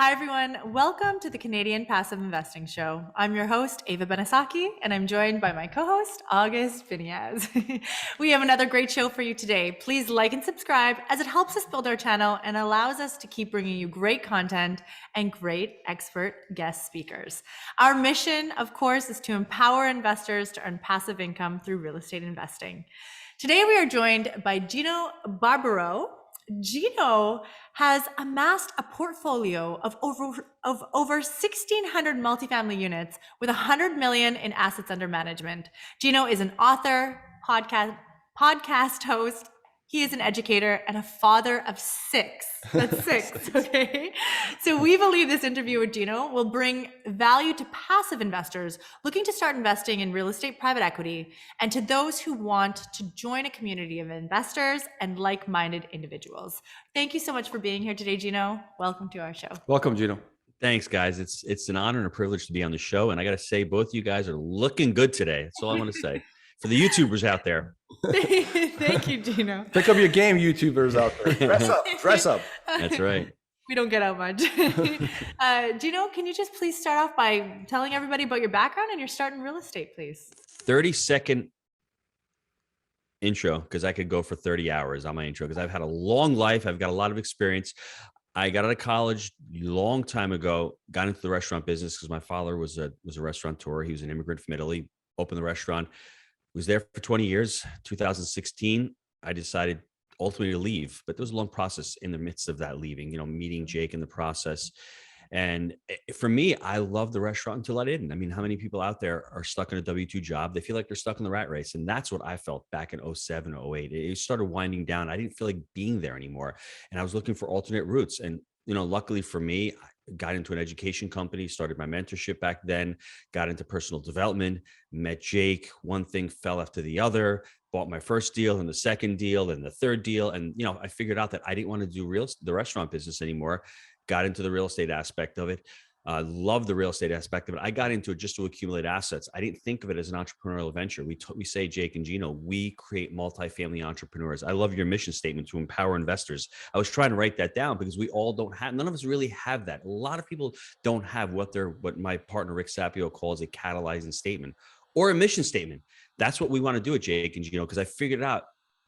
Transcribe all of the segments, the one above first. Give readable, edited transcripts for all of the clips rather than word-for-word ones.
Hi, everyone. Welcome to the Canadian Passive Investing Show. I'm your host, 𝗖𝗣𝗜 Benesocky, and I'm joined by my co-host, 𝗖𝗣𝗜 Biniaz. We have another great show for you today. Please like and subscribe as it helps us build our channel and allows us to keep bringing you great content and great expert guest speakers. Our mission, of course, is to empower investors to earn passive income through real estate investing. Today, we are joined by Gino Barbaro. Gino has amassed a portfolio of over 1,600 multifamily units with 100 million in assets under management. Gino is an author, podcast host. He is an educator and a father of 6. That's 6, okay? So we believe this interview with Gino will bring value to passive investors looking to start investing in real estate private equity and to those who want to join a community of investors and like-minded individuals. Thank you so much for being here today, Gino. Welcome to our show. Welcome, Gino. Thanks, guys. It's an honor and a privilege to be on the show. And I got to say, both you guys are looking good today. That's all I want to say. For the YouTubers out there. Thank you, Gino. Pick up your game, YouTubers out there. Dress up. That's right. We don't get out much. Gino, can you just please start off by telling everybody about your background and your start in real estate, please? 30-second intro, because I could go for 30 hours on my intro, because I've had a long life. I've got a lot of experience. I got out of college a long time ago, got into the restaurant business because my father was a restaurateur. He was an immigrant from Italy, opened the restaurant. Was there for 20 years. 2016, I decided ultimately to leave, but there was a long process in the midst of that leaving, meeting Jake in the process. And for me, I loved the restaurant until I didn't. I mean, how many people out there are stuck in a W-2 job? They feel like they're stuck in the rat race. And that's what I felt back in 07, 08. It started winding down. I didn't feel like being there anymore. And I was looking for alternate routes. And, luckily for me, I got into an education company, started my mentorship back then, got into personal development, met Jake. One thing fell after the other, bought my first deal and the second deal and the third deal. And, I figured out that I didn't want to do the restaurant business anymore. Got into the real estate aspect of it. Love the real estate aspect of it. I got into it just to accumulate assets. I didn't think of it as an entrepreneurial venture. We say, Jake and Gino, we create multifamily entrepreneurs. I love your mission statement to empower investors. I was trying to write that down because we all don't have, none of us really have that. A lot of people don't have what my partner, 𝗖𝗽𝗓 calls a catalyzing statement or a mission statement. That's what we want to do at Jake and Gino, because I figured out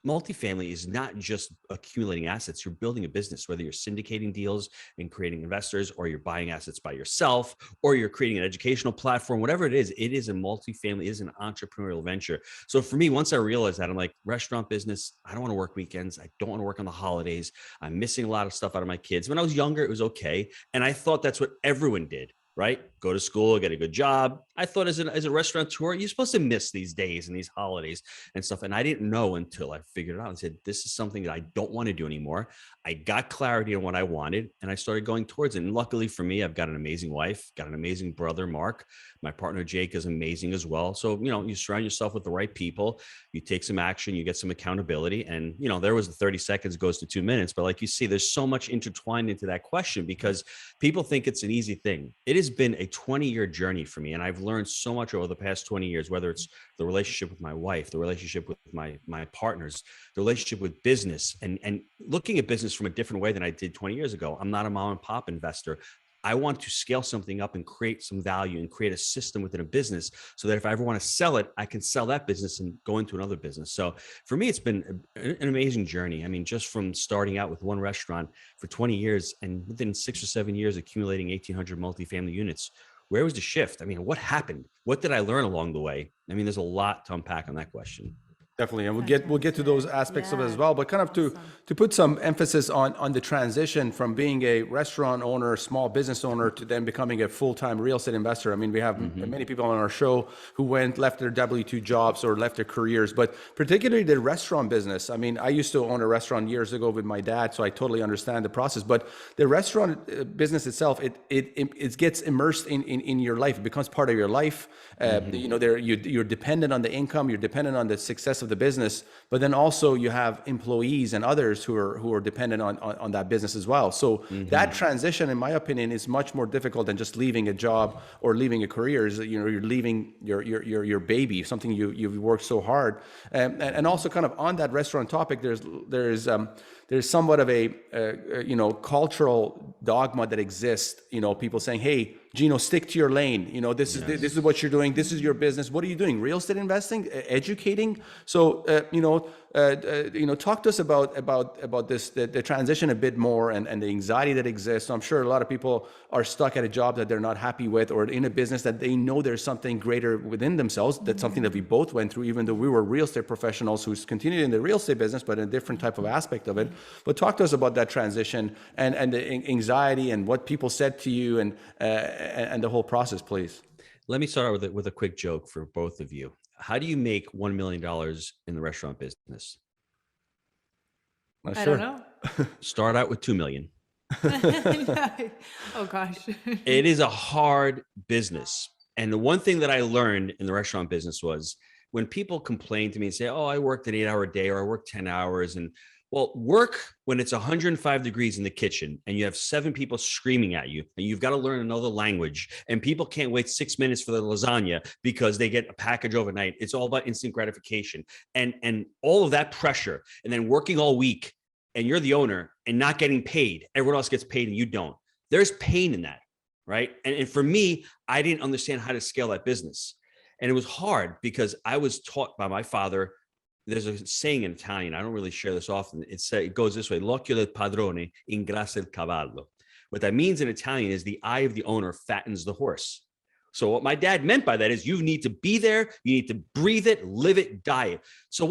multifamily is not just accumulating assets. You're building a business, whether you're syndicating deals and creating investors, or you're buying assets by yourself, or you're creating an educational platform, whatever it is a multifamily, it is an entrepreneurial venture. So for me, once I realized that, I'm like, restaurant business, I don't want to work weekends. I don't want to work on the holidays. I'm missing a lot of stuff out of my kids. When I was younger, it was okay. And I thought that's what everyone did. Right? Go to school, get a good job. I thought as a restaurateur, you're supposed to miss these days and these holidays and stuff. And I didn't know until I figured it out. I said, this is something that I don't want to do anymore. I got clarity on what I wanted and I started going towards it. And luckily for me, I've got an amazing wife, got an amazing brother, Mark. My partner, Jake, is amazing as well. So, you surround yourself with the right people, you take some action, you get some accountability. And, there was the 30 seconds goes to 2 minutes. But like you see, there's so much intertwined into that question because people think it's an easy thing. It has been a 20-year journey for me. And I've learned so much over the past 20 years, whether it's the relationship with my wife, the relationship with my partners, the relationship with business, and looking at business from a different way than I did 20 years ago. I'm not a mom and pop investor. I want to scale something up and create some value and create a system within a business so that if I ever want to sell it, I can sell that business and go into another business. So for me, it's been an amazing journey. I mean, just from starting out with one restaurant for 20 years and within 6 or 7 years, accumulating 1,800 multifamily units. Where was the shift? I mean, what happened? What did I learn along the way? I mean, there's a lot to unpack on that question. Definitely, and we'll get to those aspects of it as well. But kind of to put some emphasis on the transition from being a restaurant owner, small business owner, to then becoming a full-time real estate investor. I mean, we have many people on our show who left their W-2 jobs or left their careers, but particularly the restaurant business. I mean, I used to own a restaurant years ago with my dad, so I totally understand the process. But the restaurant business itself, it gets immersed in your life. It becomes part of your life. You're dependent on the income. You're dependent on the success of the business, but then also you have employees and others who are dependent on that business as well. So that transition, in my opinion, is much more difficult than just leaving a job or leaving a career. You're leaving your baby, something you've worked so hard. And also kind of on that restaurant topic, there's somewhat of a cultural dogma that exists, people saying, hey, Gino, stick to your lane. This is what you're doing. This is your business. What are you doing? Real estate investing, educating. So, talk to us about this, the transition a bit more, and the anxiety that exists. So I'm sure a lot of people are stuck at a job that they're not happy with, or in a business that they know there's something greater within themselves. That's something that we both went through, even though we were real estate professionals who's continued in the real estate business, but in a different type of aspect of it. But talk to us about that transition and the anxiety and what people said to you and the whole process, please. Let me start out with a quick joke for both of you. How do you make $1 million in the restaurant business? I don't know. Start out with 2 million. Oh gosh. It is a hard business. And the one thing that I learned in the restaurant business was when people complain to me and say, oh, I worked an 8-hour day, or I worked 10 hours. And well, work when it's 105 degrees in the kitchen and you have 7 people screaming at you and you've got to learn another language and people can't wait 6 minutes for the lasagna because they get a package overnight. It's all about instant gratification and all of that pressure, and then working all week and you're the owner and not getting paid. Everyone else gets paid and you don't. There's pain in that, right? And for me, I didn't understand how to scale that business. And it was hard because I was taught by my father. There's a saying in Italian, I don't really share this often. It goes this way: l'occhio del padrone ingrassa il cavallo. What that means in Italian is the eye of the owner fattens the horse. So what my dad meant by that is you need to be there, you need to breathe it, live it, die it. So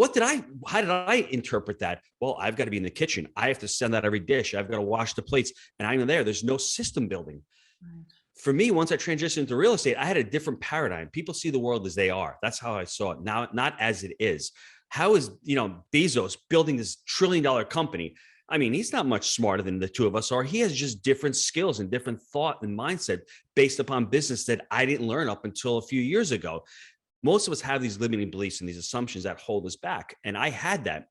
how did I interpret that? Well, I've got to be in the kitchen. I have to send out every dish. I've got to wash the plates, and I'm there. There's no system building. Right. For me, once I transitioned into real estate, I had a different paradigm. People see the world as they are. That's how I saw it. Now, not as it is. How is, Bezos building this $1 trillion company? I mean, he's not much smarter than the two of us are. He has just different skills and different thought and mindset based upon business that I didn't learn up until a few years ago. Most of us have these limiting beliefs and these assumptions that hold us back. And I had that.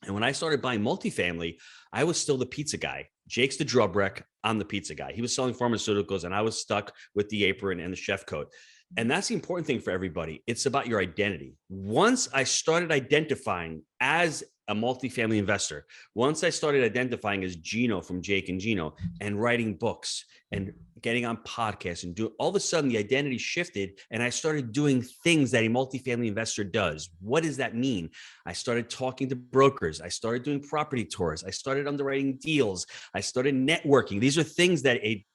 And when I started buying multifamily, I was still the pizza guy. Jake's the 𝗖𝗽 𝗶𝘁. I'm the pizza guy. He was selling pharmaceuticals and I was stuck with the apron and the chef coat. And that's the important thing for everybody. It's about your identity. Once I started identifying as a multifamily investor, once I started identifying as Gino from Jake and Gino and writing books and getting on podcasts and all of a sudden the identity shifted and I started doing things that a multifamily investor does. What does that mean? I started talking to brokers. I started doing property tours. I started underwriting deals. I started networking. These are things that a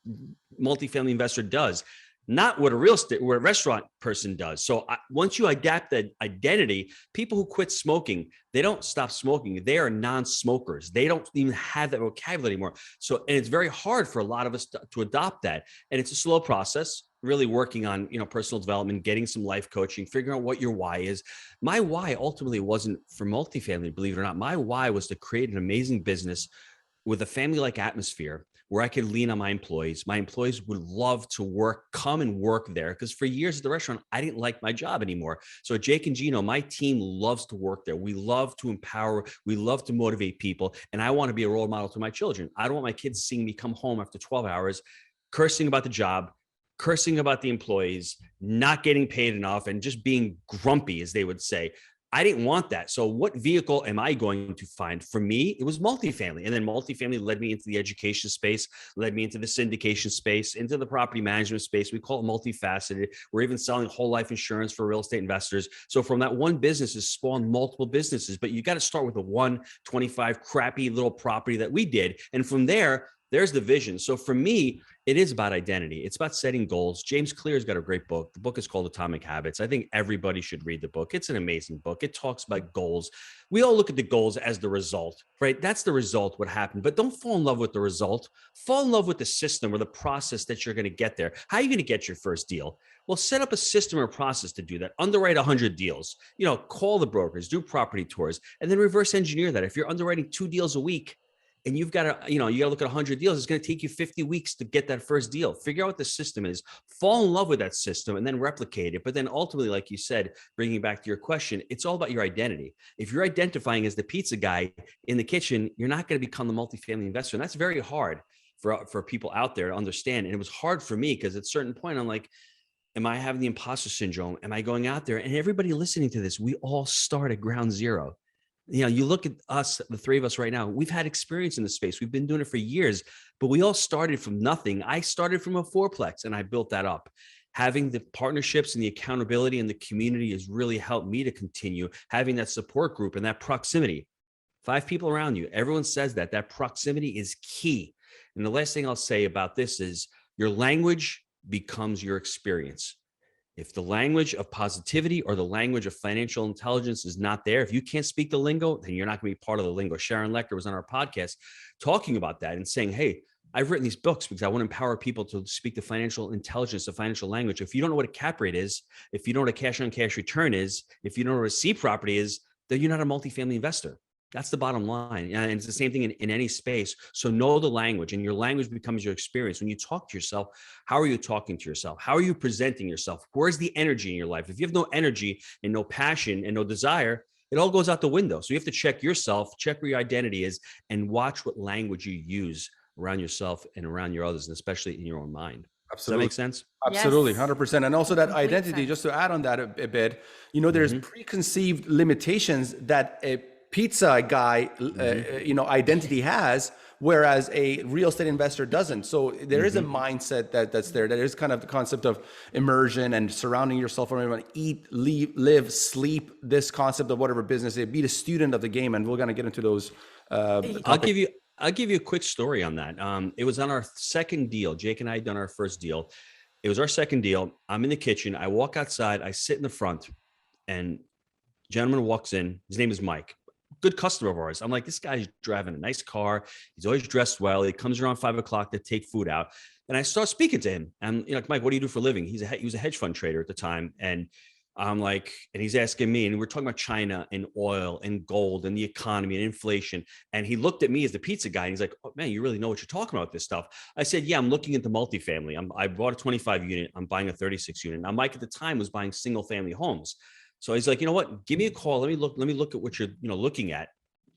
multifamily investor does. Not what a restaurant person does. So once you adapt that identity, people who quit smoking, they don't stop smoking. They are non-smokers. They don't even have that vocabulary anymore. So, and it's very hard for a lot of us to adopt that. And it's a slow process, really working on, personal development, getting some life coaching, figuring out what your why is. My why ultimately wasn't for multifamily, believe it or not. My why was to create an amazing business with a family-like atmosphere where I could lean on my employees. My employees would love to come and work there, because for years at the restaurant, I didn't like my job anymore. So at Jake and Gino, my team loves to work there. We love to empower. We love to motivate people. And I want to be a role model to my children. I don't want my kids seeing me come home after 12 hours, cursing about the job, cursing about the employees, not getting paid enough, and just being grumpy, as they would say. I didn't want that. So what vehicle am I going to find? For me, it was multifamily. And then multifamily led me into the education space, led me into the syndication space, into the property management space. We call it multifaceted. We're even selling whole life insurance for real estate investors. So from that one business has spawned multiple businesses, but you got to start with the 125 crappy little property that we did. And from there's the vision. So for me, it is about identity. It's about setting goals. James Clear's got a great book. The book is called Atomic Habits. I think everybody should read the book. It's an amazing book. It talks about goals. We all look at the goals as the result, right? That's the result, what happened. But don't fall in love with the result. Fall in love with the system or the process that you're going to get there. How are you going to get your first deal? Well, set up a system or process to do that. Underwrite 100 deals. Call the brokers, do property tours, and then reverse engineer that. If you're underwriting 2 deals a week, and you've got to, you got to look at 100 deals, it's going to take you 50 weeks to get that first deal. Figure out what the system is, fall in love with that system, and then replicate it. But then ultimately, like you said, bringing back to your question, it's all about your identity. If you're identifying as the pizza guy in the kitchen, you're not going to become the multifamily investor. And that's very hard for people out there to understand. And it was hard for me because at a certain point, I'm like, am I having the imposter syndrome? Am I going out there? And everybody listening to this, we all start at ground zero. You look at us, the three of us right now, we've had experience in the space. We've been doing it for years, but we all started from nothing. I started from a fourplex and I built that up. Having the partnerships and the accountability and the community has really helped me to continue having that support group and that proximity. 5 people around you. Everyone says that proximity is key. And the last thing I'll say about this is your language becomes your experience. If the language of positivity or the language of financial intelligence is not there, if you can't speak the lingo, then you're not going to be part of the lingo. Sharon Lechter was on our podcast talking about that and saying, hey, I've written these books because I want to empower people to speak the financial intelligence, the financial language. If you don't know what a cap rate is, if you don't know what a cash on cash return is, if you don't know what a C property is, then you're not a multifamily investor. That's the bottom line. And it's the same thing in any space. So know the language, and your language becomes your experience. When you talk to yourself, how are you talking to yourself? How are you presenting yourself? Where's the energy in your life? If you have no energy and no passion and no desire, it all goes out the window. So you have to check yourself, check where your identity is, and watch what language you use around yourself and around your others, and especially in your own mind. Absolutely. Does that make sense? Absolutely, Yes. 100%. And also that Complete identity, sense. just to add on that a bit, there's preconceived limitations that a pizza guy, identity has, whereas a real estate investor doesn't. So there is a mindset that's there. That is kind of the concept of immersion and surrounding yourself from everyone. Eat, live, sleep. This concept of whatever business it be, the student of the game, and we're going to get into those. I'll give you a quick story on that. It was on our second deal. Jake and I had done our first deal. It was our second deal. I'm in the kitchen. I walk outside. I sit in the front, and a gentleman walks in. His name is Mike. Good customer of ours. I'm like, this guy's driving a nice car. He's always dressed well. He comes around 5 o'clock to take food out. And I start speaking to him. And like, Mike, what do you do for a living? He was a hedge fund trader at the time. And I'm like, and he's asking me, and we're talking about China and oil and gold and the economy and inflation. And he looked at me as the pizza guy. And he's like, oh man, you really know what you're talking about this stuff. I said, yeah, I'm looking into multifamily. I bought a 25 unit. I'm buying a 36 unit. Now, Mike at the time was buying single family homes. So he's like, you know what? Give me a call. Let me look at what you're, looking at.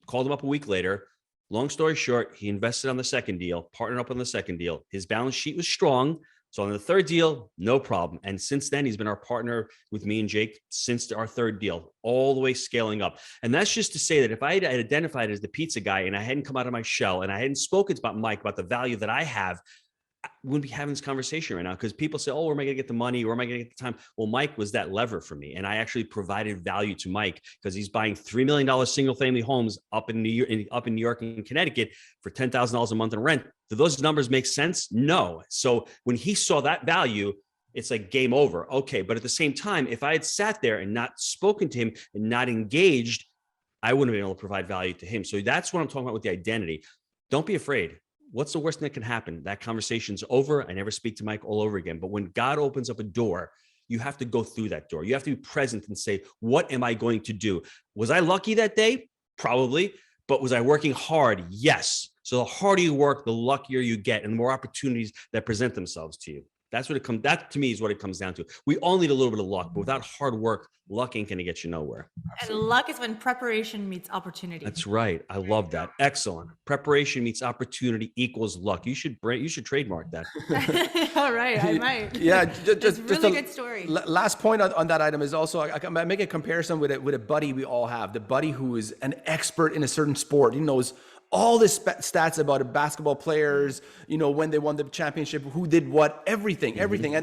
Called him up a week later. Long story short, he invested on the second deal, partnered up on the second deal. His balance sheet was strong. So on the third deal, no problem. And since then, he's been our partner with me and Jake since our third deal, all the way scaling up. And that's just to say that if I had identified as the pizza guy and I hadn't come out of my shell and I hadn't spoken about Mike, about the value that I have, we wouldn't be having this conversation right now, because people say, oh, where am I going to get the money? Where am I going to get the time? Well, Mike was that lever for me. And I actually provided value to Mike because he's buying $3 million single family homes up in New York and Connecticut for $10,000 a month in rent. Do those numbers make sense? No. So when he saw that value, it's like game over. Okay. But at the same time, if I had sat there and not spoken to him and not engaged, I wouldn't have been able to provide value to him. So that's what I'm talking about with the identity. Don't be afraid. What's the worst that can happen? That conversation's over. I never speak to Mike all over again. But when God opens up a door, you have to go through that door. You have to be present and say, what am I going to do? Was I lucky that day? Probably. But was I working hard? Yes. So the harder you work, the luckier you get and the more opportunities that present themselves to you. That to me is what it comes down to. We all need a little bit of luck, but without hard work, luck ain't going to get you nowhere. And luck is when preparation meets opportunity. That's right. I love that. Excellent. Preparation meets opportunity equals luck. You should trademark that. All right, I might. Yeah, just really good story. Last point on that item is also I make a comparison with a buddy we all have. The buddy who is an expert in a certain sport. He knows all the stats about basketball players, when they won the championship, who did what, everything.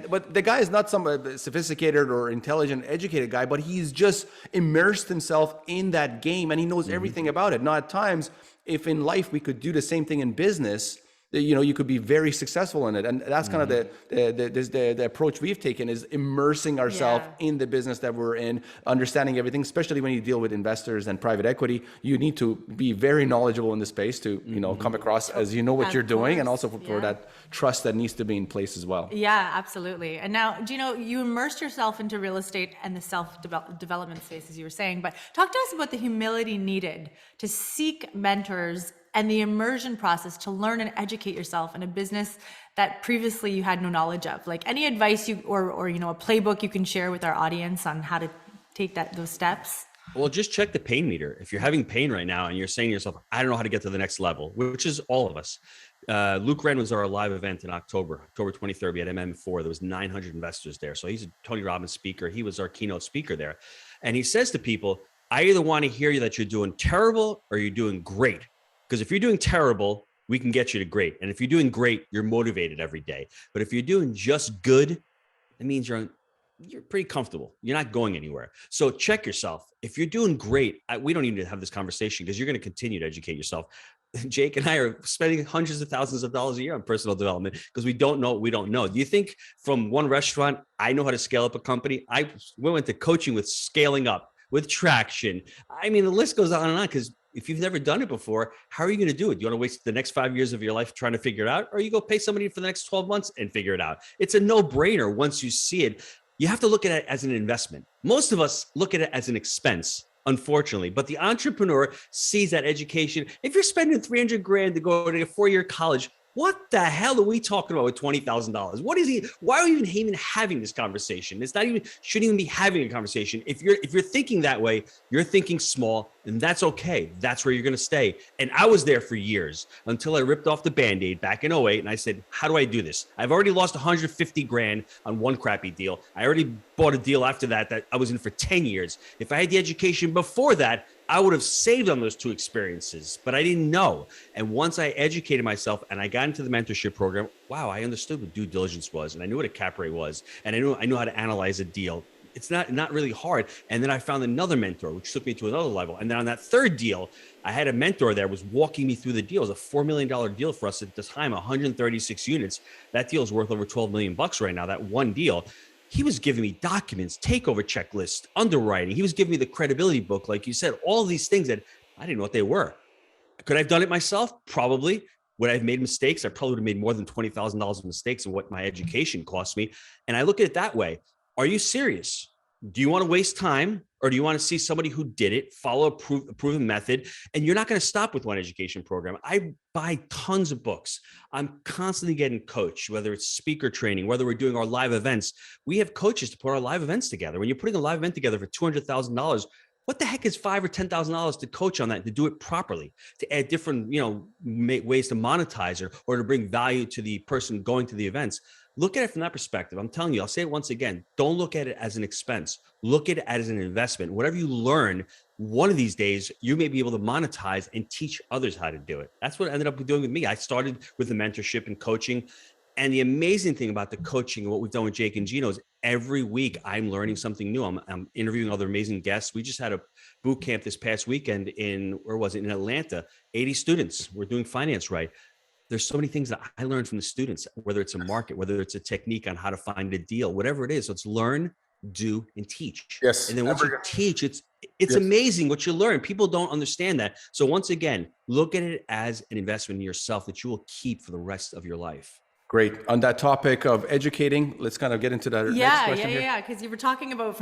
But the guy is not some sophisticated or intelligent, educated guy, but he's just immersed himself in that game and he knows everything about it. Now, at times, if in life we could do the same thing in business, you could be very successful in it. And that's kind of the approach we've taken, is immersing ourselves in the business that we're in, understanding everything, especially when you deal with investors and private equity. You need to be very knowledgeable in the space to, come across as what you're doing, and also for that trust that needs to be in place as well. Yeah, absolutely. And now, Gino, you immersed yourself into real estate and the self-development space, as you were saying, but talk to us about the humility needed to seek mentors and the immersion process to learn and educate yourself in a business that previously you had no knowledge of. Like, any advice or a playbook you can share with our audience on how to take those steps? Well, just check the pain meter. If you're having pain right now and you're saying to yourself, I don't know how to get to the next level, which is all of us. Luke Wren was our live event in October 23rd. We had MM4. There was 900 investors there. So he's a Tony Robbins speaker. He was our keynote speaker there. And he says to people, I either want to hear you that you're doing terrible or you're doing great. Because if you're doing terrible, we can get you to great. And if you're doing great, you're motivated every day. But if you're doing just good, that means you're pretty comfortable. You're not going anywhere. So check yourself. If you're doing great, we don't need to have this conversation because you're going to continue to educate yourself. Jake and I are spending hundreds of thousands of dollars a year on personal development because we don't know what we don't know. Do you think from one restaurant, I know how to scale up a company? We went to coaching with scaling up, with traction. I mean, the list goes on and on because if you've never done it before, how are you going to do it? You want to waste the next 5 years of your life trying to figure it out, or you go pay somebody for the next 12 months and figure it out? It's a no-brainer once you see it. You have to look at it as an investment. Most of us look at it as an expense, unfortunately, but the entrepreneur sees that education. If you're spending 300 grand to go to a 4-year college, what the hell are we talking about with $20,000? What is he? Why are we even having this conversation? It's not even, shouldn't even be having a conversation. If you're thinking that way, you're thinking small, and that's okay. That's where you're going to stay. And I was there for years until I ripped off the Band-Aid back in 2008. And I said, how do I do this? I've already lost 150 grand on one crappy deal. I already bought a deal after that I was in for 10 years. If I had the education before that, I would have saved on those two experiences, but I didn't know. And once I educated myself and I got into the mentorship program, wow, I understood what due diligence was, and I knew what a cap rate was, and I knew how to analyze a deal. It's not really hard. And then I found another mentor, which took me to another level. And then on that third deal, I had a mentor that was walking me through the deal. It was a $4 million deal for us at the time, 136 units. That deal is worth over 12 million bucks right now, that one deal. He was giving me documents, takeover checklist, underwriting. He was giving me the credibility book, like you said, all these things that I didn't know what they were. Could I have done it myself? Probably. Would I have made mistakes? I probably would have made more than $20,000 in mistakes in what my education cost me. And I look at it that way. Are you serious? Do you want to waste time, or do you want to see somebody who did it, follow a proven method? And you're not going to stop with one education program. I buy tons of books. I'm constantly getting coached, whether it's speaker training, whether we're doing our live events. We have coaches to put our live events together. When you're putting a live event together for $200,000, what the heck is $5,000 or $10,000 to coach on that, to do it properly, to add different, ways to monetize or to bring value to the person going to the events? Look at it from that perspective. I'm telling you, I'll say it once again, don't look at it as an expense. Look at it as an investment. Whatever you learn, one of these days, you may be able to monetize and teach others how to do it. That's what ended up doing with me. I started with the mentorship and coaching. And the amazing thing about the coaching and what we've done with Jake and Gino is every week I'm learning something new. I'm interviewing other amazing guests. We just had a boot camp this past weekend in Atlanta, 80 students. We're doing finance right. There's so many things that I learned from the students, whether it's a market, whether it's a technique on how to find a deal, whatever it is. So it's learn, do, and teach. Yes. And then once you teach, it's amazing what you learn. People don't understand that. So once again, look at it as an investment in yourself that you will keep for the rest of your life. Great. On that topic of educating, let's kind of get into that next question here. Yeah. Because you were talking about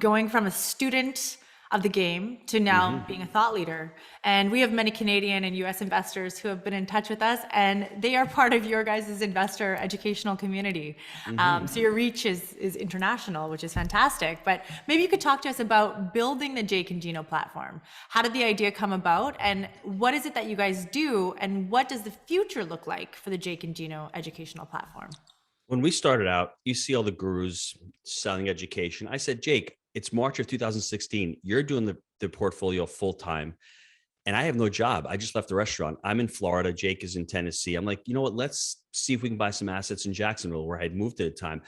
going from a student of the game to now being a thought leader. And we have many Canadian and US investors who have been in touch with us, and they are part of your guys' investor educational community. So your reach is international, which is fantastic. But maybe you could talk to us about building the Jake and Gino platform. How did the idea come about, and what is it that you guys do, and what does the future look like for the Jake and Gino educational platform? When we started out, you see all the gurus selling education. I said, Jake, it's March of 2016. You're doing the portfolio full time, and I have no job. I just left the restaurant. I'm in Florida. Jake is in Tennessee. I'm like, you know what? Let's see if we can buy some assets in Jacksonville, where I had moved at the time.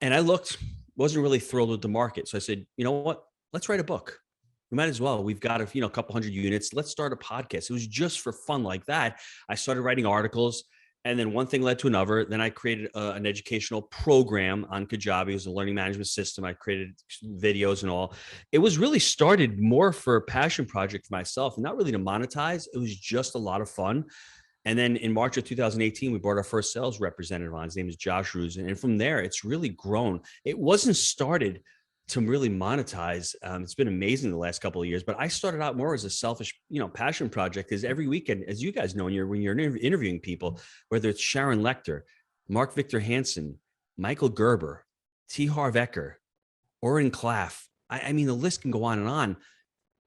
And I wasn't really thrilled with the market. So I said, you know what? Let's write a book. We might as well. We've got a couple hundred units. Let's start a podcast. It was just for fun like that. I started writing articles. And then one thing led to another. Then I created an educational program on Kajabi. It was a learning management system. I created videos and all. It was really started more for a passion project for myself, and not really to monetize. It was just a lot of fun. And then in March of 2018, we brought our first sales representative on. His name is Josh Ruse. And from there, it's really grown. It wasn't started to really monetize. It's been amazing the last couple of years, but I started out more as a selfish, passion project. Because every weekend, as you guys know, when you're interviewing people, whether it's Sharon Lechter, Mark Victor Hansen, Michael Gerber, T. Harv Eker, Oren Klaff, I mean, the list can go on and on.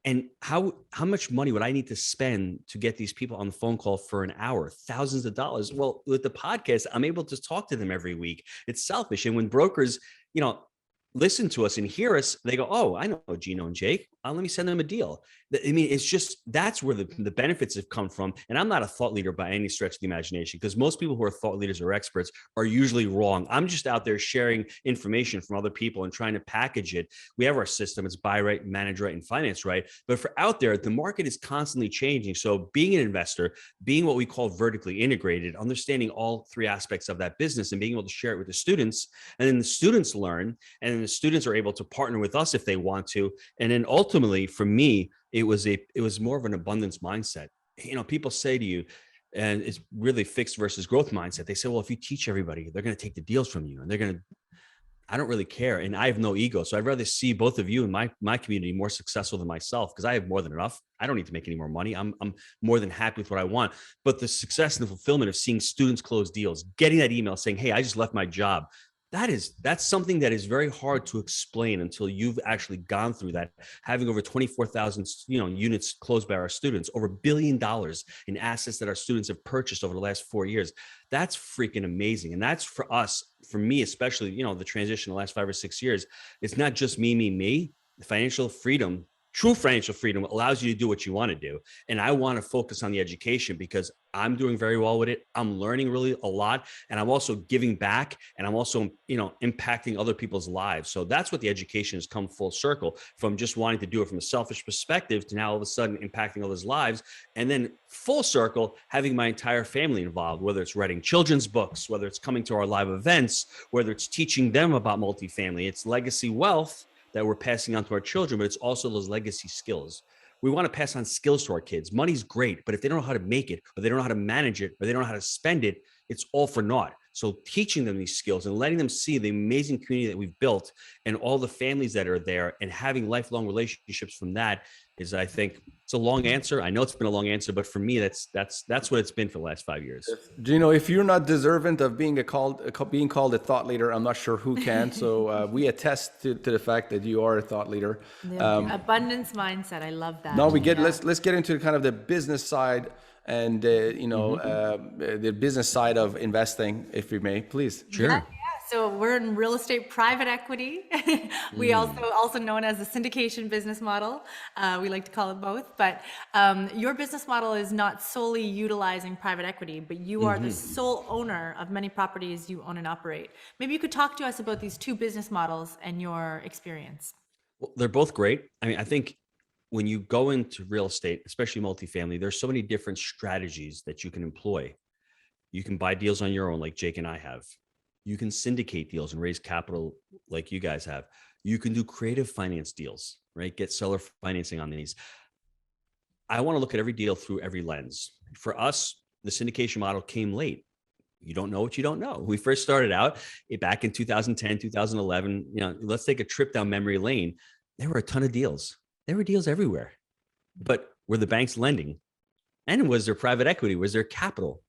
And how much money would I need to spend to get these people on the phone call for an hour? Thousands of dollars. Well, with the podcast, I'm able to talk to them every week. It's selfish. And when brokers, listen to us and hear us, they go, oh, I know Gino and Jake. let me send them a deal. I mean, it's just, that's where the benefits have come from. And I'm not a thought leader by any stretch of the imagination, because most people who are thought leaders or experts are usually wrong. I'm just out there sharing information from other people and trying to package it. We have our system. It's buy right, manage right, and finance right. But for out there, the market is constantly changing. So being an investor, being what we call vertically integrated, understanding all three aspects of that business and being able to share it with the students, and then the students learn, and then the students are able to partner with us if they want to. And then ultimately, for me, it was more of an abundance mindset. You know, people say to you, and it's really fixed versus growth mindset. They say, well, if you teach everybody, they're going to take the deals from you, and they're going to, I don't really care. And I have no ego. So I'd rather see both of you in my community more successful than myself, because I have more than enough. I don't need to make any more money. I'm more than happy with what I want. But the success and the fulfillment of seeing students close deals, getting that email saying, hey, I just left my job. That's something that is very hard to explain until you've actually gone through that. Having over 24,000, units closed by our students, over $1 billion in assets that our students have purchased over the last 4 years. That's freaking amazing. And that's for us, for me, especially, the transition the last 5 or 6 years. It's not just me. The financial freedom, true financial freedom, allows you to do what you want to do. And I want to focus on the education because I'm doing very well with it. I'm learning really a lot. And I'm also giving back. And I'm also, impacting other people's lives. So that's what the education has come full circle from, just wanting to do it from a selfish perspective to now all of a sudden impacting others' lives. And then full circle, having my entire family involved, whether it's writing children's books, whether it's coming to our live events, whether it's teaching them about multifamily. It's legacy wealth that we're passing on to our children, but it's also those legacy skills. We want to pass on skills to our kids. Money's great, but if they don't know how to make it, or they don't know how to manage it, or they don't know how to spend it, it's all for naught. So teaching them these skills and letting them see the amazing community that we've built and all the families that are there, and having lifelong relationships from that is, I think, it's a long answer. I know it's been a long answer, but for me, that's what it's been for the last 5 years. Gino, if you're not deserving of being called a thought leader, I'm not sure who can. So we attest to the fact that you are a thought leader. Abundance mindset. I love that. Now let's get into kind of the business side and the business side of investing, if we may, please. Sure. Yeah. So we're in real estate private equity. We also known as a syndication business model. We like to call it both. But your business model is not solely utilizing private equity, but you are the sole owner of many properties you own and operate. Maybe you could talk to us about these two business models and your experience. Well, they're both great. I mean, I think when you go into real estate, especially multifamily, there's so many different strategies that you can employ. You can buy deals on your own, like Jake and I have. You can syndicate deals and raise capital like you guys have. You can do creative finance deals, right? Get seller financing on these. I want to look at every deal through every lens. For us, the syndication model came late. You don't know what you don't know. We first started out back in 2010, 2011. Let's take a trip down memory lane. There were a ton of deals. There were deals everywhere. But were the banks lending? And was there private equity? Was there capital?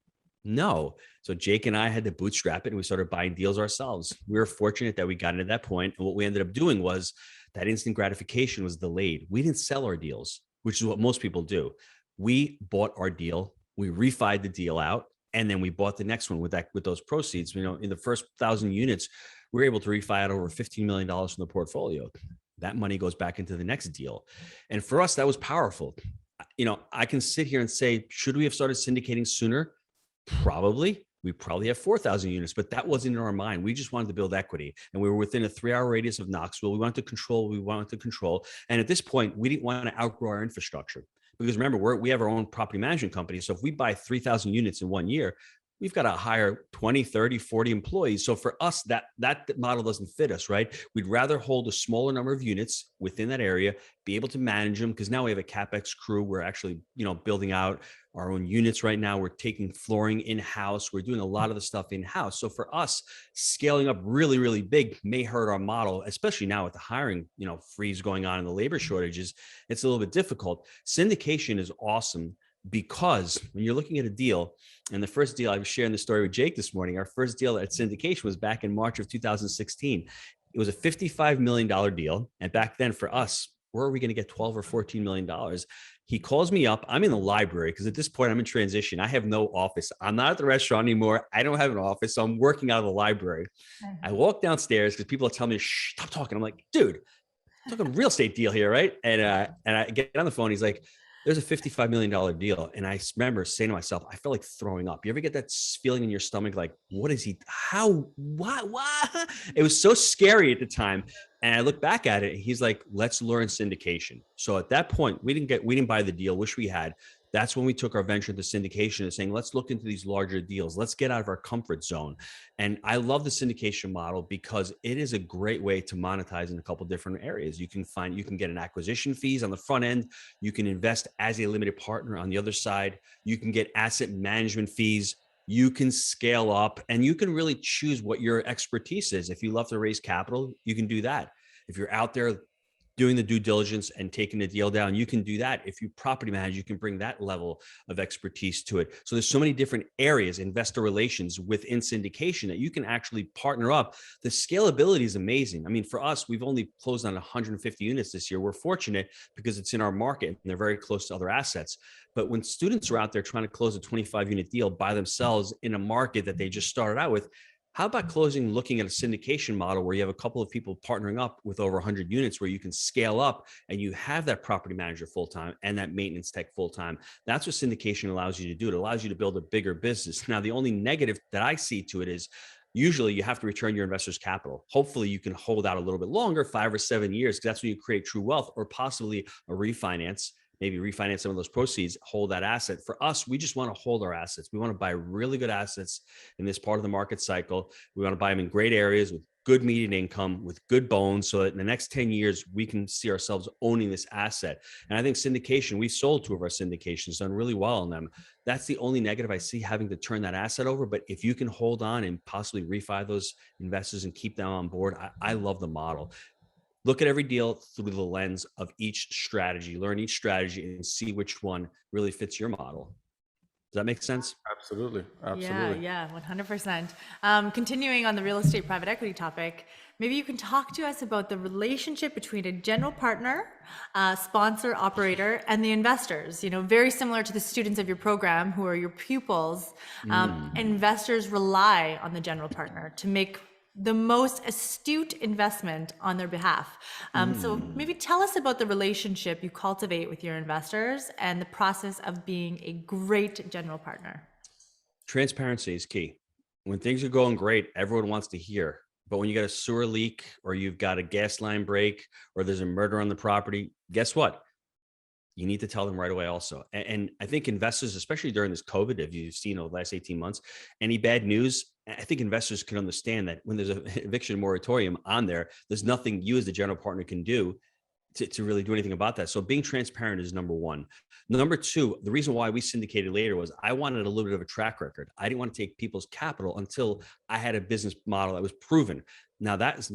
No. So Jake and I had to bootstrap it, and we started buying deals ourselves. We were fortunate that we got into that point. And what we ended up doing was that instant gratification was delayed. We didn't sell our deals, which is what most people do. We bought our deal, we refied the deal out, and then we bought the next one with those proceeds. In the first 1,000 units, we were able to refi out over $15 million from the portfolio. That money goes back into the next deal. And for us, that was powerful. I can sit here and say, should we have started syndicating sooner? Probably. We probably have 4,000 units, but that wasn't in our mind. We just wanted to build equity, and we were within a 3-hour radius of Knoxville. We wanted to control. And at this point, we didn't want to outgrow our infrastructure, because remember, we have our own property management company. So if we buy 3,000 units in 1 year, we've got to hire 20, 30, 40 employees. So for us, that model doesn't fit us, right? We'd rather hold a smaller number of units within that area, be able to manage them, because now we have a CapEx crew. We're actually, building out our own units right now. We're taking flooring in-house. We're doing a lot of the stuff in-house. So for us, scaling up really, really big may hurt our model, especially now with the hiring, freeze going on and the labor shortages. It's a little bit difficult. Syndication is awesome, because when you're looking at a deal, and the first deal, I was sharing the story with Jake this morning, our first deal at syndication was back in March of 2016. It was a $55 million deal. And back then for us, where are we going to get $12 or $14 million? He calls me up. I'm in the library, because at this point I'm in transition. I have no office. I'm not at the restaurant anymore. I don't have an office. So I'm working out of the library. I walk downstairs because people are telling me, shh, stop talking. I'm like, dude, talking real estate deal here, right? And I get on the phone. He's like, there's a $55 million deal. And I remember saying to myself, I felt like throwing up. You ever get that feeling in your stomach? Like, what is he, how, what? It was so scary at the time. And I look back at it, he's like, let's learn syndication. So at that point, we didn't buy the deal, wish we had. That's when we took our venture into syndication and saying, let's look into these larger deals. Let's get out of our comfort zone. And I love the syndication model because it is a great way to monetize in a couple of different areas. You can get an acquisition fees on the front end. You can invest as a limited partner on the other side. You can get asset management fees. You can scale up and you can really choose what your expertise is. If you love to raise capital, you can do that. If you're out there doing the due diligence and taking the deal down, you can do that. If you property manage, you can bring that level of expertise to it. So there's so many different areas, investor relations within syndication, that you can actually partner up. The scalability is amazing. I mean, for us, we've only closed on 150 units this year. We're fortunate because it's in our market and they're very close to other assets. But when students are out there trying to close a 25 unit deal by themselves in a market that they just started out with, how about looking at a syndication model where you have a couple of people partnering up with over 100 units where you can scale up and you have that property manager full-time and that maintenance tech full-time? That's what syndication allows you to do. It allows you to build a bigger business. Now, the only negative that I see to it is usually you have to return your investors' capital. Hopefully you can hold out a little bit longer, 5 or 7 years, because that's when you create true wealth, or possibly a refinance. Maybe refinance some of those proceeds, hold that asset. For us, we just want to hold our assets. We want to buy really good assets in this part of the market cycle. We want to buy them in great areas with good median income, with good bones, so that in the next 10 years, we can see ourselves owning this asset. And I think syndication, we sold 2 of our syndications, done really well on them. That's the only negative I see, having to turn that asset over. But if you can hold on and possibly refi those investors and keep them on board, I love the model. Look at every deal through the lens of each strategy, learn each strategy and see which one really fits your model. Does that make sense? Absolutely. Absolutely. Yeah, 100%. Continuing on the real estate private equity topic, maybe you can talk to us about the relationship between a general partner, sponsor, operator, and the investors. You know, very similar to the students of your program who are your pupils. Investors rely on the general partner to make the most astute investment on their behalf. So maybe tell us about the relationship you cultivate with your investors and the process of being a great general partner. Transparency is key. When things are going great, everyone wants to hear. But when you got a sewer leak or you've got a gas line break or there's a murder on the property, guess what? You need to tell them right away also. And I think investors, especially during this COVID, if you've seen over the last 18 months, any bad news, I think investors can understand that when there's an eviction moratorium on there, there's nothing you as the general partner can do to really do anything about that. So being transparent is number one. Number two, the reason why we syndicated later was I wanted a little bit of a track record. I didn't want to take people's capital until I had a business model that was proven. Now that is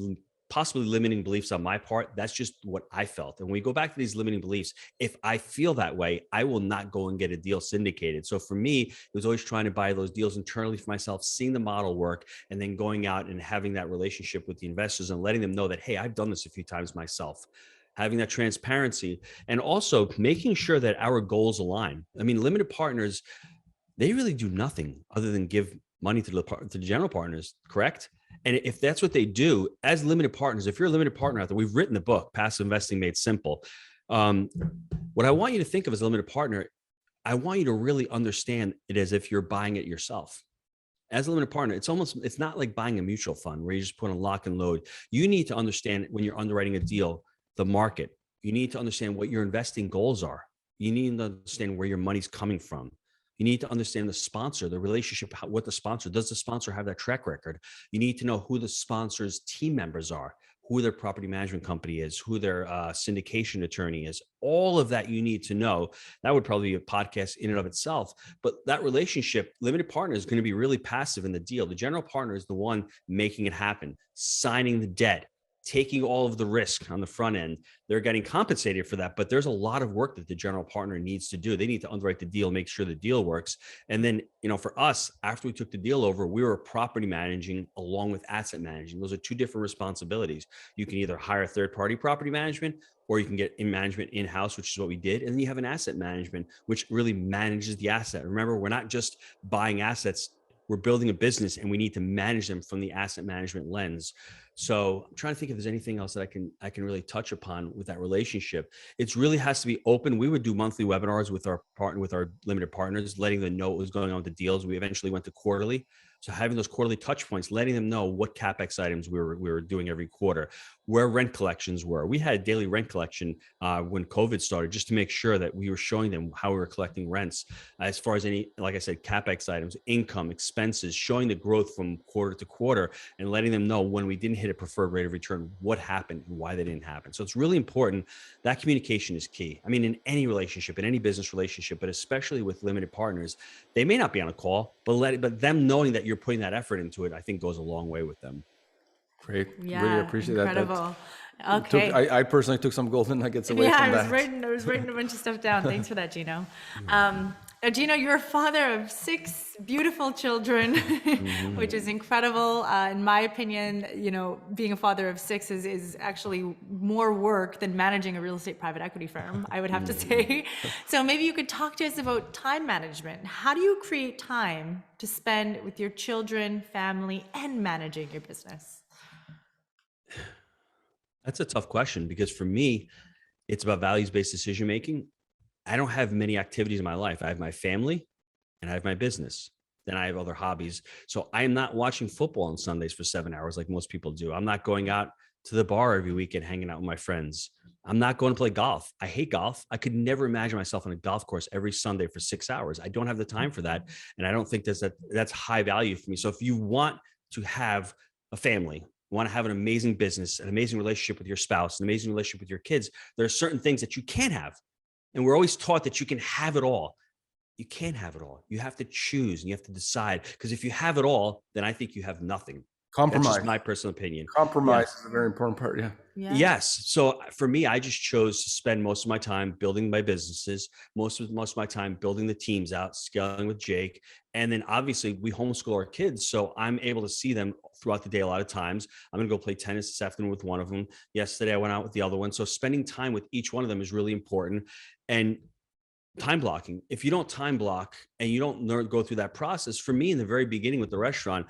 possibly limiting beliefs on my part. That's just what I felt. And when we go back to these limiting beliefs, if I feel that way, I will not go and get a deal syndicated. So for me, it was always trying to buy those deals internally for myself, seeing the model work, and then going out and having that relationship with the investors and letting them know that, hey, I've done this a few times myself. Having that transparency and also making sure that our goals align. I mean, limited partners, they really do nothing other than give money to the general partners, correct? And if that's what they do as limited partners, if you're a limited partner out there, we've written the book, Passive Investing Made Simple. What I want you to think of as a limited partner, I want you to really understand it as if you're buying it yourself. As a limited partner, it's not like buying a mutual fund where you just put on lock and load. You need to understand when you're underwriting a deal, the market. You need to understand what your investing goals are. You need to understand where your money's coming from. You need to understand the sponsor, the relationship with the sponsor. Does the sponsor have that track record? You need to know who the sponsor's team members are, who their property management company is, who their syndication attorney is. All of that you need to know. That would probably be a podcast in and of itself. But that relationship, limited partner is going to be really passive in the deal. The general partner is the one making it happen, signing the debt, taking all of the risk on the front end. They're getting compensated for that, but there's a lot of work that the general partner needs to do. They need to underwrite the deal, make sure the deal works. And then, for us, after we took the deal over, we were property managing along with asset managing. Those are 2 different responsibilities. You can either hire third-party property management, or you can get management in-house, which is what we did. And then you have an asset management, which really manages the asset. Remember, we're not just buying assets, we're building a business and we need to manage them from the asset management lens. So I'm trying to think if there's anything else that I can really touch upon with that relationship. It really has to be open. We would do monthly webinars with our limited partners, letting them know what was going on with the deals. We eventually went to quarterly. So having those quarterly touch points, letting them know what CapEx items we were doing every quarter, where rent collections were. We had a daily rent collection when COVID started, just to make sure that we were showing them how we were collecting rents. As far as any, like I said, CapEx items, income, expenses, showing the growth from quarter to quarter, and letting them know when we didn't hit a preferred rate of return, what happened and why they didn't happen. So it's really important. That communication is key. I mean, in any relationship, in any business relationship, but especially with limited partners, they may not be on a call, but them knowing that you're putting that effort into it, I think goes a long way with them. Great. Yeah, Really appreciate incredible. that. Okay. I personally took some golden nuggets away from that. I was writing a bunch of stuff down. Thanks for that, Gino. Gino, you're a father of 6 beautiful children, which is incredible. In my opinion, being a father of 6 is actually more work than managing a real estate private equity firm, I would have to say. So maybe you could talk to us about time management. How do you create time to spend with your children, family, and managing your business? That's a tough question, because for me, it's about values-based decision making. I don't have many activities in my life. I have my family and I have my business. Then I have other hobbies. So I am not watching football on Sundays for 7 hours like most people do. I'm not going out to the bar every weekend, hanging out with my friends. I'm not going to play golf. I hate golf. I could never imagine myself on a golf course every Sunday for 6 hours. I don't have the time for that. And I don't think that's high value for me. So if you want to have a family, want to have an amazing business, an amazing relationship with your spouse, an amazing relationship with your kids, there are certain things that you can't have. And we're always taught that you can have it all. You can't have it all. You have to choose and you have to decide, because if you have it all, then I think you have nothing. Compromise. That's just my personal opinion. Compromise is a very important part. Yeah. Yes. So for me, I just chose to spend most of my time building my businesses, most of my time building the teams out, scaling with Jake. And then obviously we homeschool our kids. So I'm able to see them throughout the day a lot of times. I'm going to go play tennis this afternoon with one of them. Yesterday I went out with the other one. So spending time with each one of them is really important. And time blocking. If you don't time block and you don't go through that process, for me in the very beginning with the restaurant,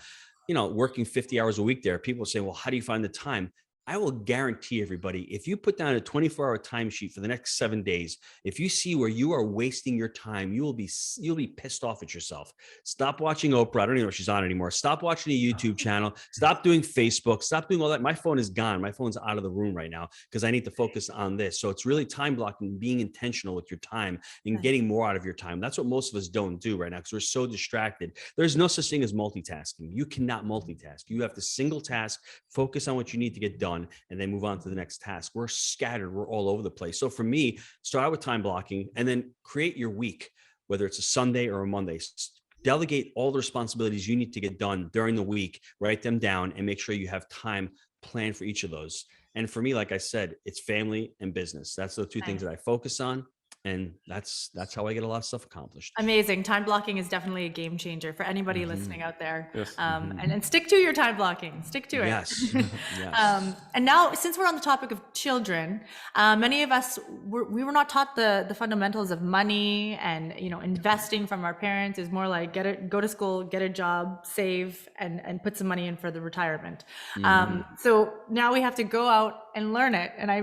working 50 hours a week there, people say, well, how do you find the time? I will guarantee everybody, if you put down a 24-hour timesheet for the next 7 days, if you see where you are wasting your time, you'll be pissed off at yourself. Stop watching Oprah. I don't even know if she's on anymore. Stop watching a YouTube channel. Stop doing Facebook. Stop doing all that. My phone is gone. My phone's out of the room right now because I need to focus on this. So it's really time blocking, being intentional with your time and getting more out of your time. That's what most of us don't do right now because we're so distracted. There's no such thing as multitasking. You cannot multitask. You have to single task, focus on what you need to get done, and then move on to the next task. We're scattered. We're all over the place. So for me, start out with time blocking and then create your week, whether it's a Sunday or a Monday. Delegate all the responsibilities you need to get done during the week, write them down, and make sure you have time planned for each of those. And for me, like I said, it's family and business. That's the 2 things that I focus on. And that's how I get a lot of stuff accomplished. Amazing. Time blocking is definitely a game changer for anybody listening out there. Yes. And stick to your time blocking. Stick to it. Yes. Yes. And now, since we're on the topic of children, many of us we were not taught the fundamentals of money and investing from our parents. Is more like go to school, get a job, save, and put some money in for the retirement. So now we have to go out and learn it. And I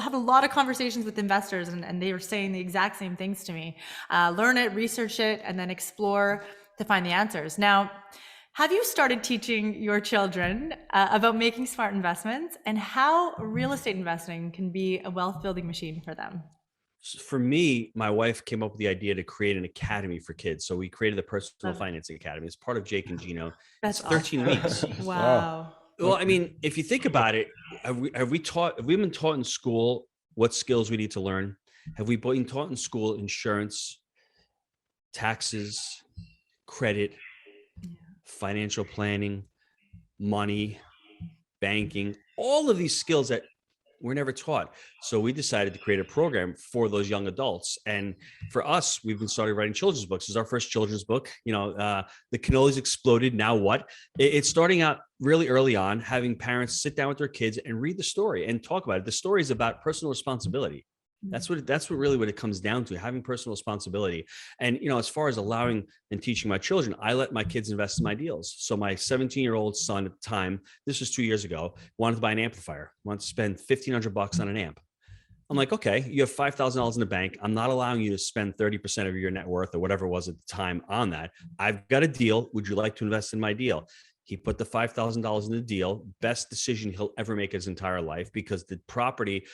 have a lot of conversations with investors, and they were saying the exact same things to me. Learn it, research it, and then explore to find the answers. Now, have you started teaching your children about making smart investments and how real estate investing can be a wealth building machine for them? For me, my wife came up with the idea to create an academy for kids. So we created the Personal Financing Academy. It's part of Jake and Gino. That's it's 13 weeks. Wow. Well, I mean, if you think about it, have we been taught in school what skills we need to learn? Have we been taught in school insurance, taxes, credit, financial planning, money, banking, all of these skills that we're never taught? So we decided to create a program for those young adults. And for us, we've been started writing children's books. This is our first children's book. The cannolis exploded. Now what? It's starting out really early on, having parents sit down with their kids and read the story and talk about it. The story is about personal responsibility. That's what really what it comes down to, having personal responsibility. And, as far as allowing and teaching my children, I let my kids invest in my deals. So my 17-year-old son at the time, this was 2 years ago, wanted to buy an amplifier, wanted to spend $1,500 on an amp. I'm like, okay, you have $5,000 in the bank. I'm not allowing you to spend 30% of your net worth or whatever it was at the time on that. I've got a deal. Would you like to invest in my deal? He put the $5,000 in the deal. Best decision he'll ever make his entire life, because the property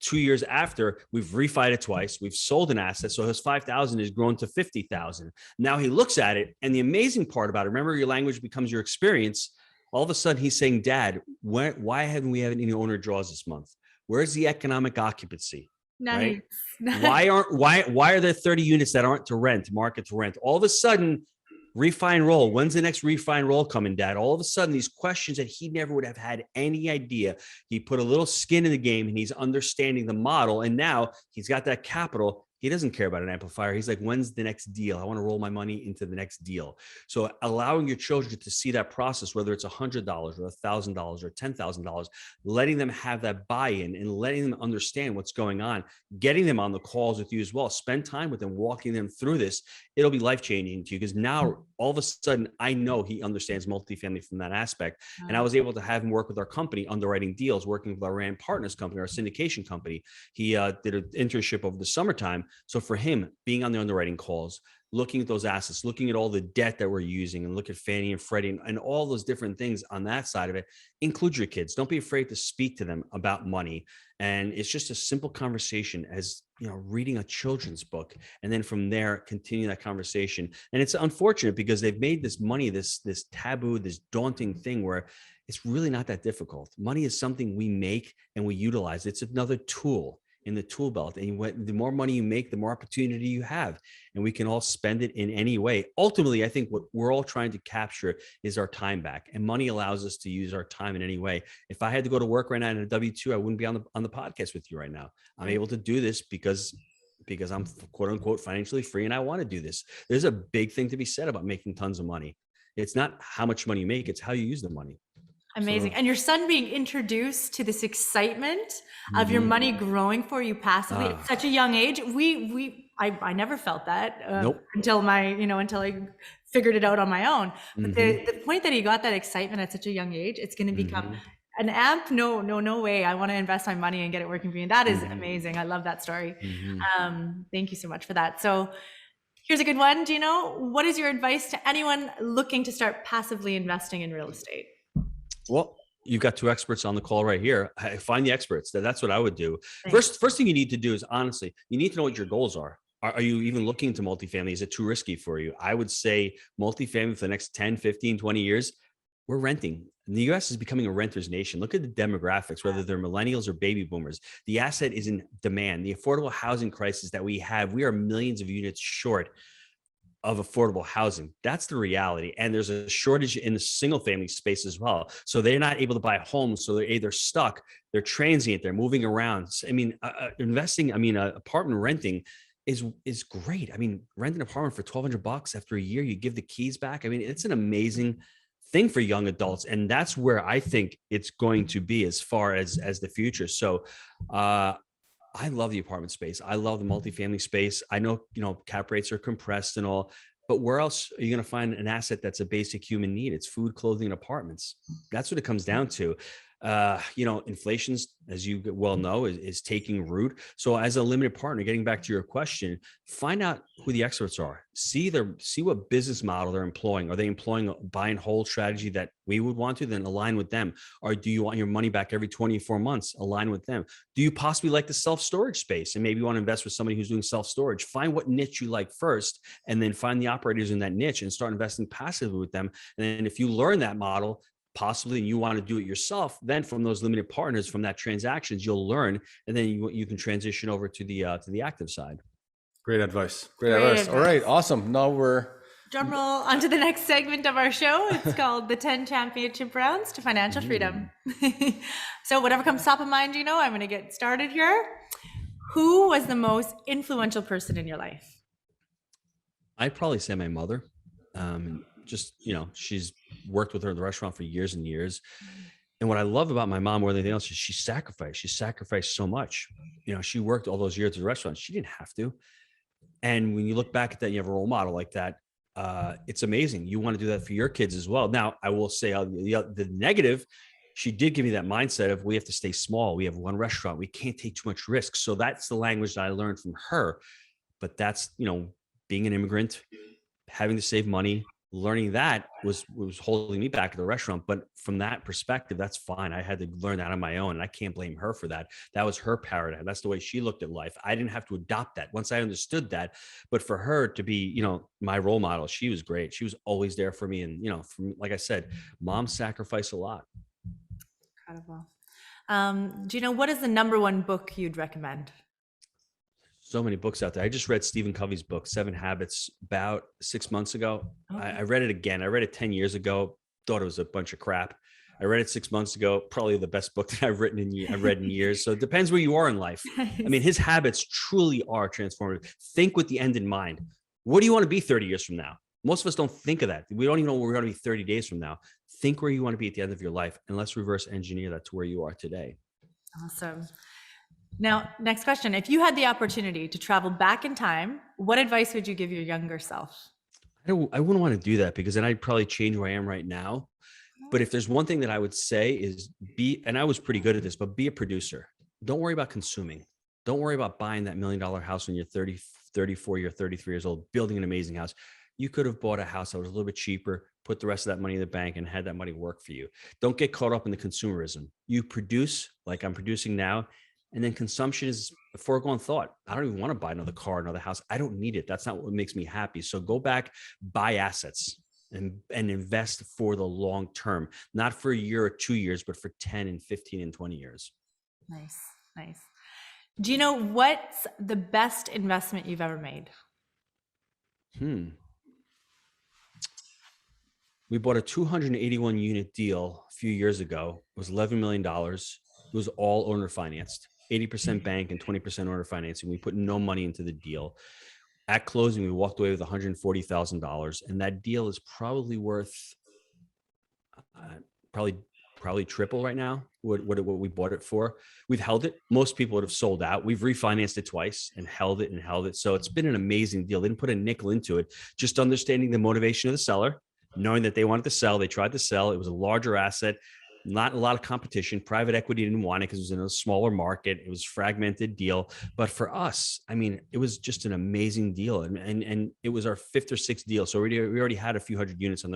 2 years after, we've refied it twice. We've sold an asset. So his 5,000 has grown to 50,000. Now he looks at it. And the amazing part about it, remember, your language becomes your experience. All of a sudden he's saying, Dad, why haven't we had any owner draws this month? Where's the economic occupancy? Nice. Right? Why are there 30 units that aren't to rent, market to rent? All of a sudden, refi and roll. When's the next refi and roll coming, Dad? All of a sudden, these questions that he never would have had any idea. He put a little skin in the game, and he's understanding the model. And now he's got that capital. He doesn't care about an amplifier. He's like, when's the next deal? I want to roll my money into the next deal. So allowing your children to see that process, whether it's $100 or $1,000 or $10,000, letting them have that buy-in and letting them understand what's going on, getting them on the calls with you as well. Spend time with them, walking them through this. It'll be life-changing to you, because now all of a sudden I know he understands multifamily from that aspect. And I was able to have him work with our company, underwriting deals, working with our Rand Partners company, our syndication company. He did an internship over the summertime. So for him, being on the underwriting calls, looking at those assets, looking at all the debt that we're using, and look at Fannie and Freddie and all those different things on that side of it, include your kids. Don't be afraid to speak to them about money. And it's just a simple conversation, as reading a children's book. And then from there, continue that conversation. And it's unfortunate because they've made this money, this taboo, this daunting thing where it's really not that difficult. Money is something we make and we utilize. It's another tool in the tool belt. And the more money you make, the more opportunity you have. And we can all spend it in any way. Ultimately, I think what we're all trying to capture is our time back. And money allows us to use our time in any way. If I had to go to work right now in a W-2, I wouldn't be on the podcast with you right now. I'm able to do this because I'm quote unquote financially free, and I want to do this. There's a big thing to be said about making tons of money. It's not how much money you make, it's how you use the money. Amazing. So, and your son being introduced to this excitement of your money growing for you passively at such a young age. I never felt that until I figured it out on my own. But the point that he got that excitement at such a young age, it's going to become an amp. No way. I want to invest my money and get it working for you. And that is amazing. I love that story. Thank you so much for that. So here's a good one, Gino. What is your advice to anyone looking to start passively investing in real estate? Well, you've got two experts on the call right here. Find the experts. That's what I would do. Thanks. First thing you need to do is, honestly, you need to know what your goals are. Are you even looking into multifamily? Is it too risky for you? I would say multifamily for the next 10, 15, 20 years, we're renting. And the US is becoming a renter's nation. Look at the demographics, whether they're millennials or baby boomers. The asset is in demand. The affordable housing crisis that we have, we are millions of units short of affordable housing. That's the reality. And there's a shortage in the single family space as well. So they're not able to buy homes. So they're either stuck, they're transient, they're moving around. I mean, apartment renting is great. I mean, rent an apartment for $1,200 after a year, you give the keys back. I mean, it's an amazing thing for young adults. And that's where I think it's going to be as far as the future. So, I love the apartment space. I love the multifamily space. I know, cap rates are compressed and all, but where else are you going to find an asset that's a basic human need? It's food, clothing, and apartments. That's what it comes down to. Inflation's, as you well know, is taking root. So as a limited partner, getting back to your question, find out who the experts are. See what business model they're employing. Are they employing a buy and hold strategy that we would want to? Then align with them. Or do you want your money back every 24 months? Align with them. Do you possibly like the self-storage space and maybe you want to invest with somebody who's doing self-storage? Find what niche you like first, and then find the operators in that niche and start investing passively with them. And then if you learn that model, possibly, and you want to do it yourself, then from those limited partners, from that transactions, you'll learn, and then you can transition over to the active side. Great advice. Great advice. All right, awesome. Now we're drum roll onto the next segment of our show. It's called the 10 Championship Rounds to Financial Freedom. So whatever comes top of mind, I'm going to get started here. Who was the most influential person in your life? I'd probably say my mother. She's worked with her in the restaurant for years and years. And what I love about my mom more than anything else is she sacrificed so much. she worked all those years at the restaurant. She didn't have to. And when you look back at that, you have a role model like that. It's amazing. You want to do that for your kids as well. Now, I will say the negative, she did give me that mindset of we have to stay small. We have one restaurant. We can't take too much risk. So that's the language that I learned from her. But that's, being an immigrant, having to save money, learning that was holding me back at the restaurant. But from that perspective, that's fine. I had to learn that on my own, and I can't blame her for that. That was her paradigm. That's the way she looked at life. I didn't have to adopt that once I understood that. But for her to be, my role model, she was great. She was always there for me. And, like I said, mom sacrificed a lot. Incredible. Gino, what is the number one book you'd recommend? So many books out there. I just read Stephen Covey's book, 7 Habits, about 6 months ago. Okay. I read it again. I read it 10 years ago, thought it was a bunch of crap. I read it 6 months ago, probably the best book that I've read in years. So it depends where you are in life. I mean, his habits truly are transformative. Think with the end in mind. What do you want to be 30 years from now? Most of us don't think of that. We don't even know where we're going to be 30 days from now. Think where you want to be at the end of your life, and let's reverse engineer that to where you are today. Awesome. Now, next question. If you had the opportunity to travel back in time, what advice would you give your younger self? I wouldn't want to do that, because then I'd probably change where I am right now. But if there's one thing that I would say is and I was pretty good at this, but be a producer. Don't worry about consuming. Don't worry about buying that $1 million house when you're 30, 34, you're 33 years old, building an amazing house. You could have bought a house that was a little bit cheaper, put the rest of that money in the bank, and had that money work for you. Don't get caught up in the consumerism. You produce like I'm producing now. And then consumption is a foregone thought. I don't even want to buy another car, another house. I don't need it. That's not what makes me happy. So go back, buy assets and invest for the long term, not for a year or 2 years, but for 10 and 15 and 20 years. Nice. Nice. Gino, what's the best investment you've ever made? We bought a 281 unit deal a few years ago. It was $11 million. It was all owner financed. 80% bank and 20% owner financing. We put no money into the deal. At closing, we walked away with $140,000, and that deal is probably worth probably triple right now what we bought it for. We've held it. Most people would have sold out. We've refinanced it twice and held it. So it's been an amazing deal. They didn't put a nickel into it. Just understanding the motivation of the seller, knowing that they wanted to sell. They tried to sell. It was a larger asset. Not a lot of competition. Private equity didn't want it because it was in a smaller market. It was a fragmented deal. But for us, I mean, it was just an amazing deal. And it was our 5th or 6th deal. So we already had a few hundred units on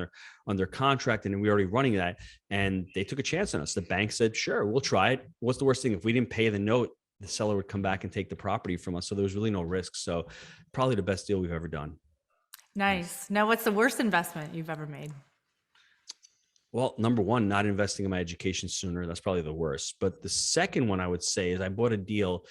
their contract, and we were already running that. And they took a chance on us. The bank said, sure, we'll try it. What's the worst thing? If we didn't pay the note, the seller would come back and take the property from us. So there was really no risk. So probably the best deal we've ever done. Nice. Now, what's the worst investment you've ever made? Well, number one, not investing in my education sooner. That's probably the worst. But the second one I would say is I bought a deal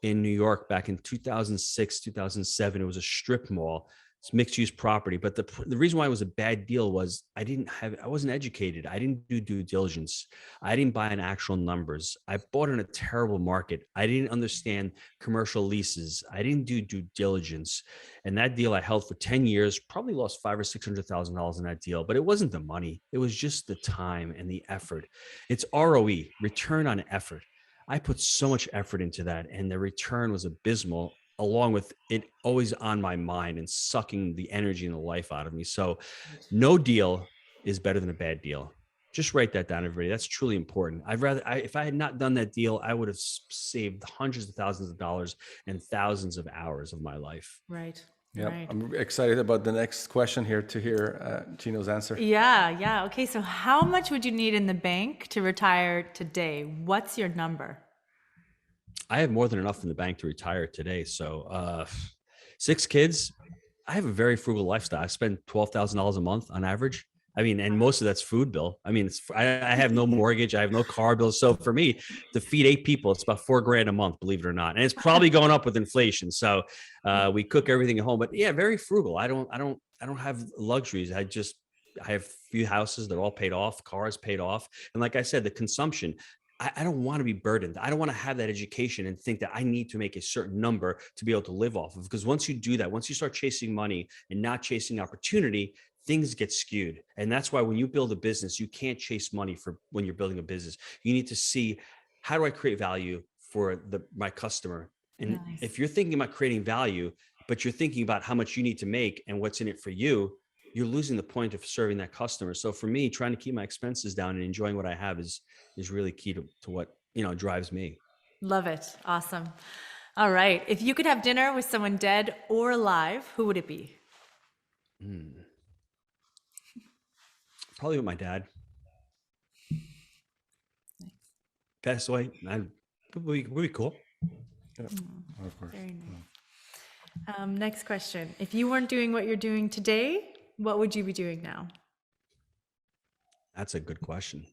in New York back in 2006, 2007. It was a strip mall. It's mixed use property. But the reason why it was a bad deal was I wasn't educated. I didn't do due diligence. I didn't buy in actual numbers. I bought in a terrible market. I didn't understand commercial leases. I didn't do due diligence. And that deal I held for 10 years, probably lost $500,000 or $600,000 in that deal. But it wasn't the money. It was just the time and the effort. It's ROE, return on effort. I put so much effort into that, and the return was abysmal, along with it always on my mind and sucking the energy and the life out of me. So no deal is better than a bad deal. Just write that down, everybody. That's truly important. If I had not done that deal, I would have saved hundreds of thousands of dollars and thousands of hours of my life. Right. Yeah, right. I'm excited about the next question here to hear Gino's answer. Yeah. Okay, so how much would you need in the bank to retire today? What's your number? I have more than enough in the bank to retire today. So 6 kids. I have a very frugal lifestyle. I spend $12,000 a month on average. I mean, and most of that's food bill. I mean, I have no mortgage. I have no car bill. So for me to feed 8 people, it's about $4,000 a month, believe it or not. And it's probably going up with inflation. So we cook everything at home, but yeah, very frugal. I don't have luxuries. I have a few houses that are all paid off, cars paid off. And like I said, the consumption, I don't want to be burdened. I don't want to have that education and think that I need to make a certain number to be able to live off of. Because once you do that, once you start chasing money and not chasing opportunity, things get skewed. And that's why when you build a business, you can't chase money for when you're building a business. You need to see, how do I create value for my customer. And Nice. if you're thinking about creating value, but you're thinking about how much you need to make and what's in it for you, you're losing the point of serving that customer. So for me, trying to keep my expenses down and enjoying what I have is really key to what, drives me. Love it. Awesome. All right. If you could have dinner with someone dead or alive, who would it be? Probably with my dad. Passed away. Would be cool. Yeah, of course. Very nice. Next question. If you weren't doing what you're doing today, what would you be doing now? That's a good question.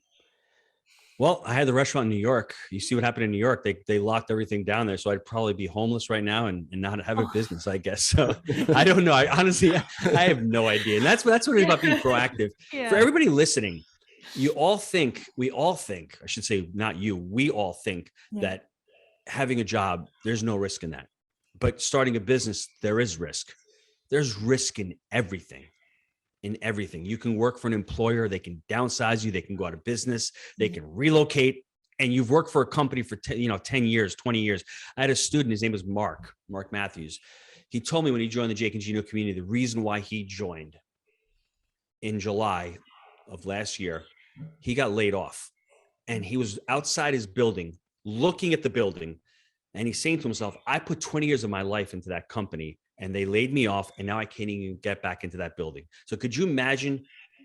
Well, I had the restaurant in New York. You see what happened in New York. They locked everything down there. So I'd probably be homeless right now and not have a business, I guess. So I don't know. I honestly have no idea. And that's what it is about being proactive. Yeah. For everybody listening, we all think, I should say, not you, we all think that having a job, there's no risk in that. But starting a business, there is risk. There's risk in everything. You can work for an employer. They can downsize you. They can go out of business. They can relocate. And you've worked for a company for 10 years, 20 years. I had a student, his name was Mark Matthews. He told me when he joined the Jake and Gino community, the reason why he joined in July of last year, he got laid off. And he was outside his building, looking at the building. And he's saying to himself, I put 20 years of my life into that company and they laid me off. And now I can't even get back into that building. So could you imagine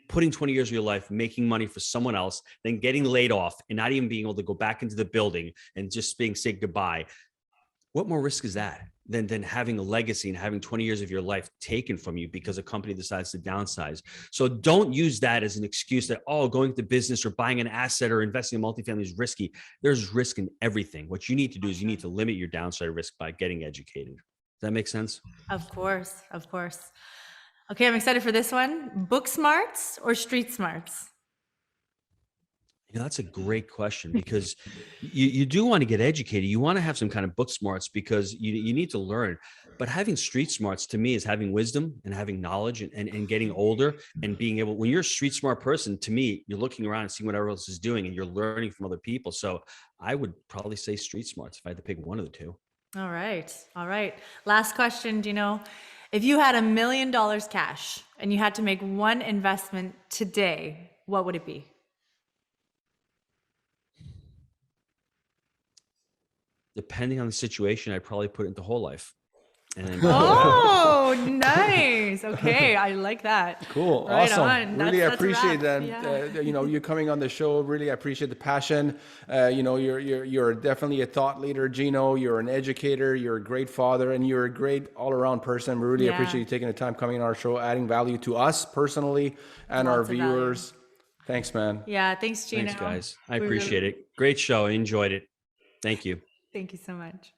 putting 20 years of your life, making money for someone else, then getting laid off and not even being able to go back into the building and just say goodbye? What more risk is that than having a legacy and having 20 years of your life taken from you because a company decides to downsize? So don't use that as an excuse that, going into business or buying an asset or investing in multifamily is risky. There's risk in everything. What you need to do is you need to limit your downside risk by getting educated. Does that make sense? Of course. Okay, I'm excited for this one. Book smarts or street smarts? That's a great question because you do want to get educated. You want to have some kind of book smarts because you need to learn. But having street smarts to me is having wisdom and having knowledge and getting older and being able, when you're a street smart person, to me, you're looking around and seeing what everyone else is doing and you're learning from other people. So I would probably say street smarts if I had to pick one of the two. All right. Last question, Gino. If you had $1 million cash and you had to make one investment today, what would it be? Depending on the situation, I'd probably put it into whole life. And oh, nice. Okay, I like that. Cool. Right Awesome. on. Really That's appreciate a wrap. that. You coming on the show. Really appreciate the passion. You're definitely a thought leader, Gino. You're an educator. You're a great father, and you're a great all-around person. We really appreciate you taking the time coming on our show, adding value to us personally and our viewers. Thanks, man. Yeah, thanks, Gino. Thanks, guys. I appreciate it. Great show. I enjoyed it. Thank you. Thank you so much.